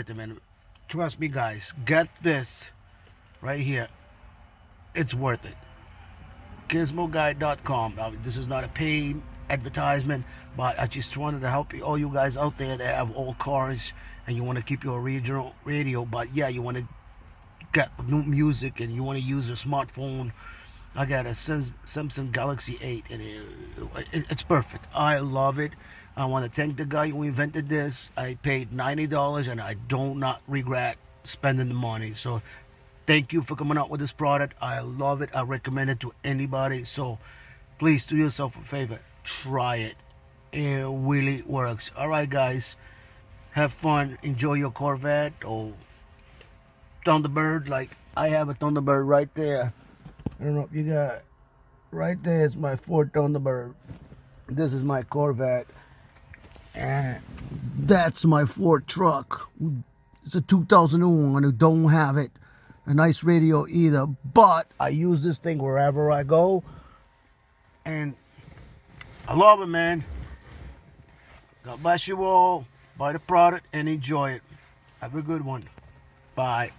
everything, man. Trust me, guys. Get this right here. It's worth it. GizmoGuy.com. This is not a paid advertisement, but I just wanted to help you, all you guys out there that have old cars and you want to keep your original radio, but yeah, you want to get new music and you want to use a smartphone. I got a Samsung Galaxy 8 and it's perfect. I love it. I want to thank the guy who invented this. I paid $90 and I do not regret spending the money. So thank you for coming out with this product. I love it. I recommend it to anybody. So please do yourself a favor. Try it. It really works. Alright, guys. Have fun. Enjoy your Corvette or Thunderbird. Like I have a Thunderbird right there. I don't know if you got right there. It's my Ford Thunderbird. This is my Corvette. And that's my Ford truck. It's a 2001. I don't have it. A nice radio either, but I use this thing wherever I go, and I love it, man. God bless you all. Buy the product and enjoy it. Have a good one. Bye.